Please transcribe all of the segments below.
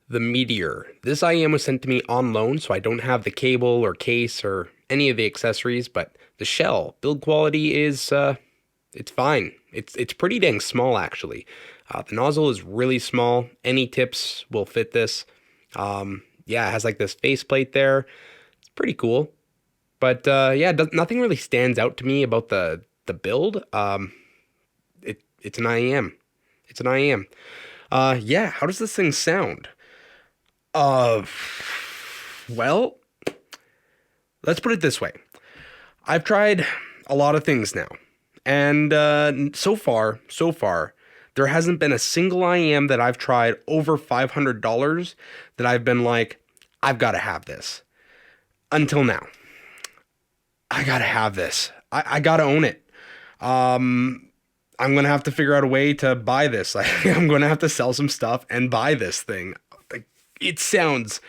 The Meteor. This IEM was sent to me on loan, so I don't have the cable or case or any of the accessories, but the shell build quality is it's fine. It's pretty dang small actually. The nozzle is really small. Any tips will fit this. Yeah, it has like this faceplate there. It's pretty cool. But yeah, nothing really stands out to me about the build. It's an IEM. It's an IEM. Yeah, how does this thing sound? Uh, well, let's put it this way. I've tried a lot of things now, and so far, there hasn't been a single IEM that I've tried over $500 that I've been like, I've got to have this. Until now, I got to have this. I got to own it. I'm gonna have to figure out a way to buy this. Like, I'm gonna have to sell some stuff and buy this thing. Like, it sounds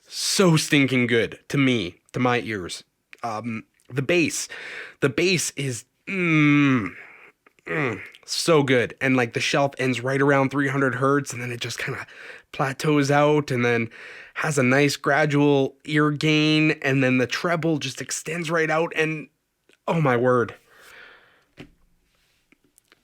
so stinking good to me, to my ears. The bass, the bass is so good, and like the shelf ends right around 300 hertz, and then it just kind of plateaus out, and then has a nice gradual ear gain, and then the treble just extends right out, and oh my word,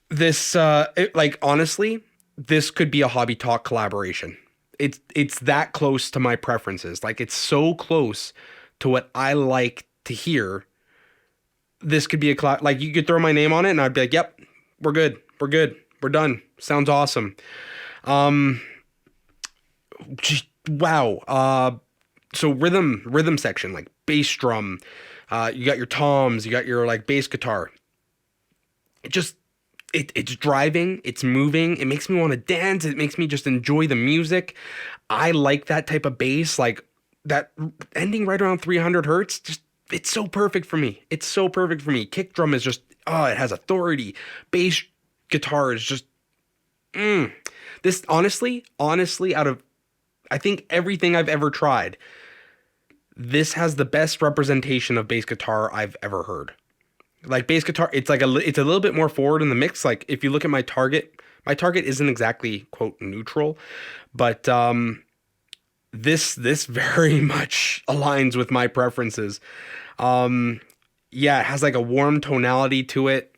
this like honestly, this could be a Hobby Talk collaboration. It's that close to my preferences. Like, it's so close to what I like to hear. This could be a like, you could throw my name on it and I'd be like, "Yep, we're good. We're good. We're done. Sounds awesome." Um just, wow. So rhythm section, like bass drum, you got your toms, you got your like bass guitar. It just it's driving, it's moving, it makes me want to dance, it makes me just enjoy the music. I like that type of bass, like that ending right around 300 hertz. Just, it's so perfect for me. It's so perfect for me. Kick drum is just, oh, it has authority. Bass guitar is just, this honestly, out of I think everything I've ever tried, this has the best representation of bass guitar I've ever heard. Like, bass guitar, it's like it's a little bit more forward in the mix. Like, if you look at my target isn't exactly quote neutral, but this very much aligns with my preferences. Yeah, it has like a warm tonality to it.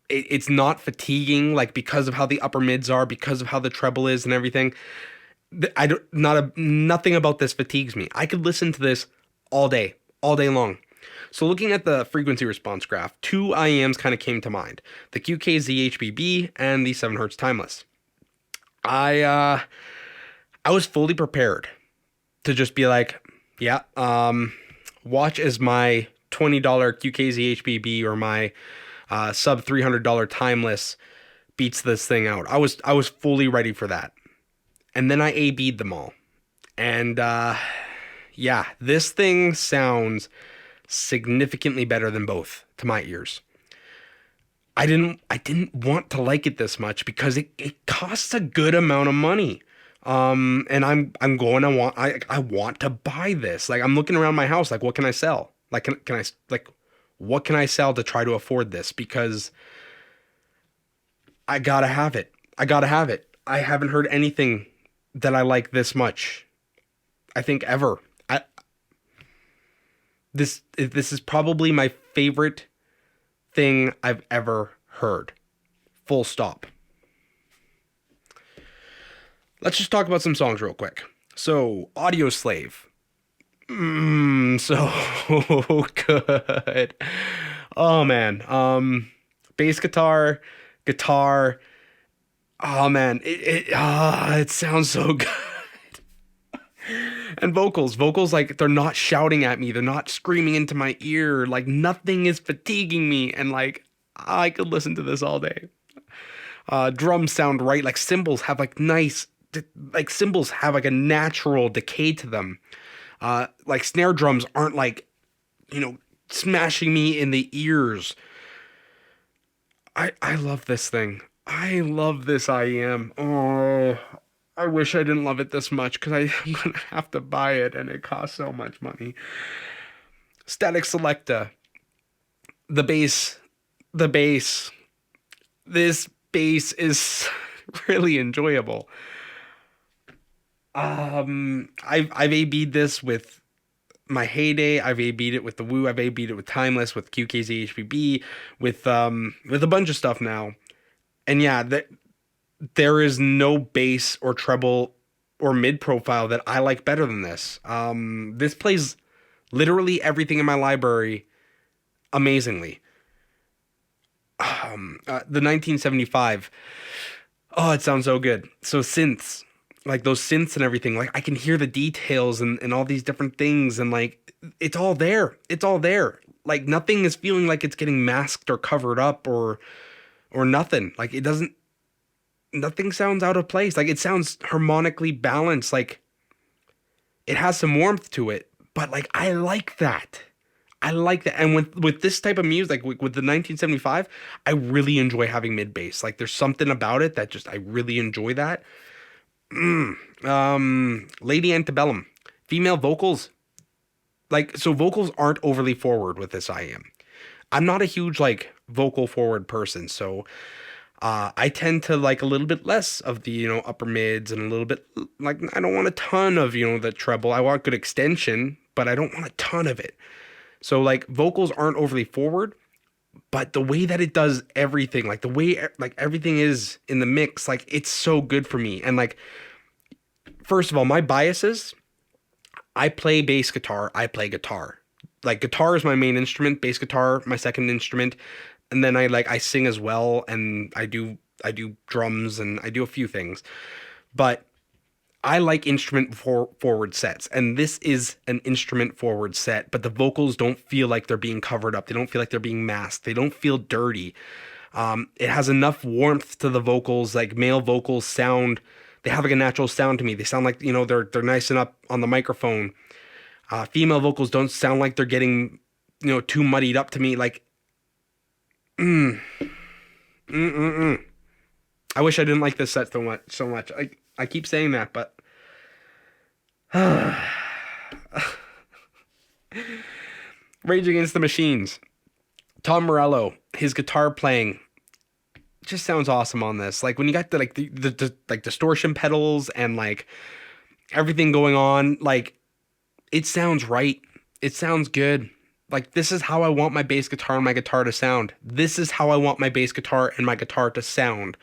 It's not fatiguing, like, because of how the upper mids are, because of how the treble is and everything. I don't not a Nothing about this fatigues me. I could listen to this all day long. So, looking at the frequency response graph, two IEMs kind of came to mind: the QKZHBB and the 7 Hertz Timeless. I was fully prepared to just be like, yeah, watch as my $20 QKZHBB or my sub $300 Timeless beats this thing out. I was fully ready for that. And then I A/B'd them all. And yeah, this thing sounds significantly better than both to my ears. I didn't want to like it this much because it costs a good amount of money. And I want to buy this. Like, I'm looking around my house, like, what can I sell? Like, can I, like, what can I sell to try to afford this? Because I gotta have it. I gotta have it. I haven't heard anything that I like this much, I think, ever. This is probably my favorite thing I've ever heard. Full stop. Let's just talk about some songs real quick. So, Audio Slave. So good. Oh man. Bass guitar. Oh man, it sounds so good. And vocals, like, they're not shouting at me, they're not screaming into my ear, like, nothing is fatiguing me, and like, I could listen to this all day. Drums sound right, like cymbals have like cymbals have like a natural decay to them. Like, snare drums aren't like, smashing me in the ears. I love this thing. I love this IEM. Oh, I wish I didn't love it this much because I'm gonna have to buy it and it costs so much money. Static Selecta. The bass. The bass. This bass is really enjoyable. I've A/B'd this with my heyday. I've A/B'd it with the Woo. I've A/B'd it with Timeless, with QKZHBB, with a bunch of stuff now. And yeah, there is no bass or treble or mid profile that I like better than this. This plays literally everything in my library amazingly. The 1975. Oh, it sounds so good. So synths, like those synths and everything, like I can hear the details and all these different things, and like it's all there. It's all there. Like nothing is feeling like it's getting masked or covered up or nothing. Like it doesn't. Nothing sounds out of place. Like it sounds harmonically balanced. Like it has some warmth to it, but like I like that. I like that. And with this type of music, like with the 1975, I really enjoy having mid bass. Like there's something about it that just I really enjoy that. Lady Antebellum, female vocals. Like so, vocals aren't overly forward with this IEM. I'm not a huge like vocal forward person, so I tend to like a little bit less of the upper mids and a little bit like I don't want a ton of the treble. I want good extension, but I don't want a ton of it. So like vocals aren't overly forward, but the way that it does everything, like the way like everything is in the mix, like it's so good for me. And like first of all, my biases, I play bass guitar, I play guitar. Like guitar is my main instrument, bass guitar my second instrument, and then I sing as well, and I do drums and I do a few things. But I like instrument forward sets, and this is an instrument forward set, but the vocals don't feel like they're being covered up. They don't feel like they're being masked. They don't feel dirty. It has enough warmth to the vocals. Like male vocals sound, they have like a natural sound to me. They sound like they're nice and up on the microphone. Female vocals don't sound like they're getting too muddied up to me. Like, mm, mm, mm, mm. I wish I didn't like this set so much. So much. I keep saying that, but Rage Against the Machines. Tom Morello, his guitar playing just sounds awesome on this. Like when you got the like distortion pedals and like everything going on, like it sounds right. It sounds good. Like this is how I want my bass guitar and my guitar to sound. This is how I want my bass guitar and my guitar to sound.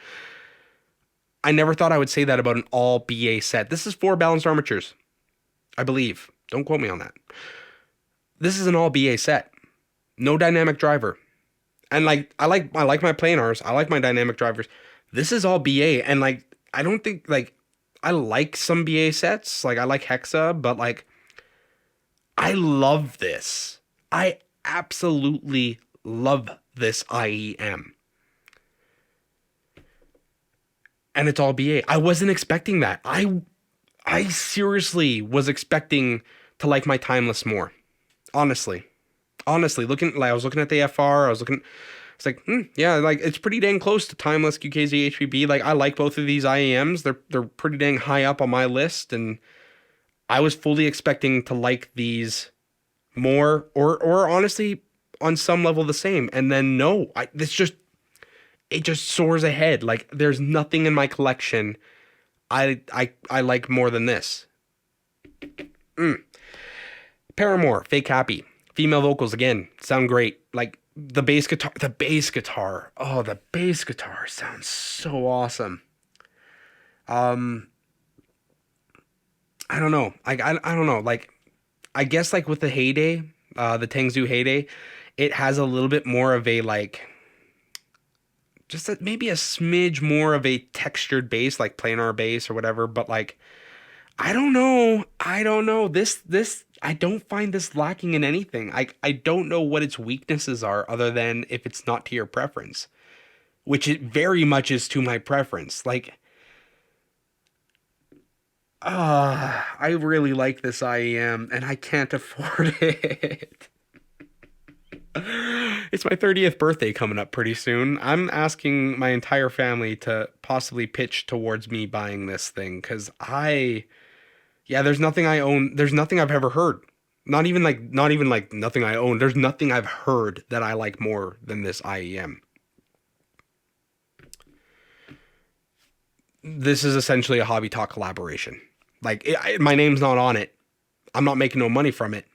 I never thought I would say that about an all BA set. This is 4 balanced armatures, I believe. Don't quote me on that. This is an all BA set. No dynamic driver. And like I like my planars. I like my dynamic drivers. This is all BA, and like I don't think like I like some BA sets. Like I like Hexa, but like I love this. I absolutely love this IEM. And it's all BA. I wasn't expecting that. I seriously was expecting to like my Timeless more. Honestly. Honestly, I was looking at the FR, I was looking, it's like, yeah, like it's pretty dang close to Timeless QKZ HBB. Like I like both of these IEMs. They're pretty dang high up on my list, and I was fully expecting to like these more, or honestly on some level the same. And then no, it just soars ahead. Like there's nothing in my collection I like more than this. Paramore, Fake Happy. Female vocals again sound great. Like the bass guitar. Oh, the bass guitar sounds so awesome. I don't know. I don't know. Like I guess like with the Heyday, the Tangzu Heyday, it has a little bit more of a like just maybe a smidge more of a textured bass, like planar bass or whatever. But like I don't know. I don't know. This I don't find this lacking in anything. I don't know what its weaknesses are other than if it's not to your preference, which it very much is to my preference. Like I really like this IEM and I can't afford it. It's my 30th birthday coming up pretty soon. I'm asking my entire family to possibly pitch towards me buying this thing because yeah, there's nothing I own. There's nothing I've ever heard. Not even like nothing I own. There's nothing I've heard that I like more than this IEM. This is essentially a Hobby Talk collaboration. Like my name's not on it. I'm not making no money from it.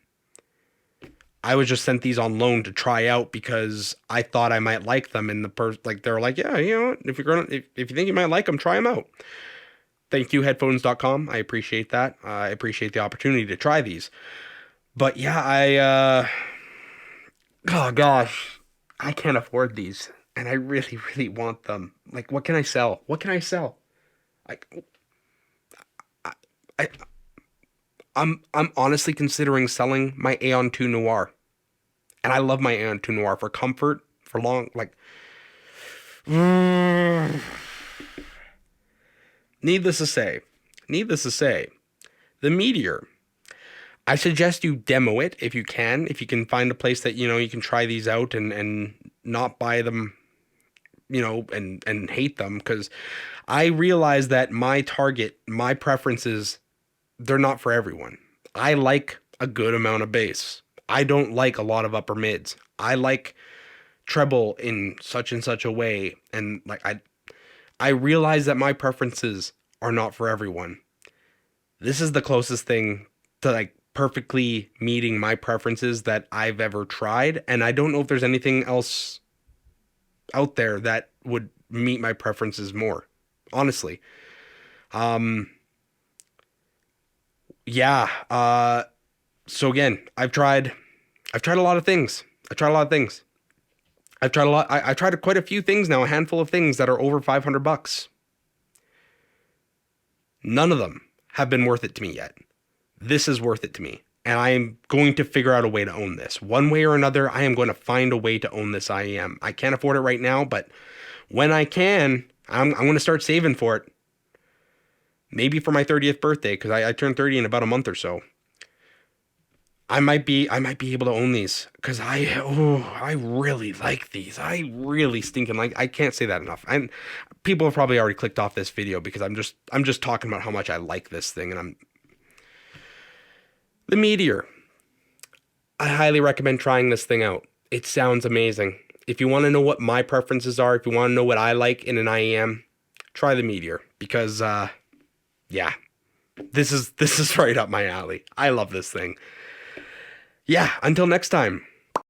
I was just sent these on loan to try out because I thought I might like them, and they're like, yeah, you know, if you think you might like them, try them out. Thank you, headphones.com. I appreciate that. I appreciate the opportunity to try these. But yeah, oh gosh, I can't afford these, and I really, really want them. Like, what can I sell? What can I sell? Like, I, I I'm honestly considering selling my Aeon 2 Noir. And I love my Aeon 2 Noir for comfort, for long, like... Needless to say, the Meteor. I suggest you demo it if you can. If you can find a place that, you know, you can try these out and not buy them, you know, and hate them. Because I realize that my target, my preferences, they're not for everyone. I like a good amount of bass. I don't like a lot of upper mids. I like treble in such and such a way. And like I realize that my preferences are not for everyone. This is the closest thing to like perfectly meeting my preferences that I've ever tried. And I don't know if there's anything else out there that would meet my preferences more, honestly. Yeah. So again, I've tried a lot of things. I've tried a lot of things. I've tried a lot. I tried quite a few things now, a handful of things that are over $500. None of them have been worth it to me yet. This is worth it to me. And I am going to figure out a way to own this. One way or another, I am going to find a way to own this IEM. I can't afford it right now, but when I can, I'm going to start saving for it. Maybe for my 30th birthday, because I turned 30 in about a month or so. I might be able to own these because I really like these. I really stinking like. I can't say that enough. And people have probably already clicked off this video because I'm just talking about how much I like this thing. And the Meteor. I highly recommend trying this thing out. It sounds amazing. If you want to know what my preferences are, if you want to know what I like in an IEM, try the Meteor because yeah, this is right up my alley. I love this thing. Yeah, until next time.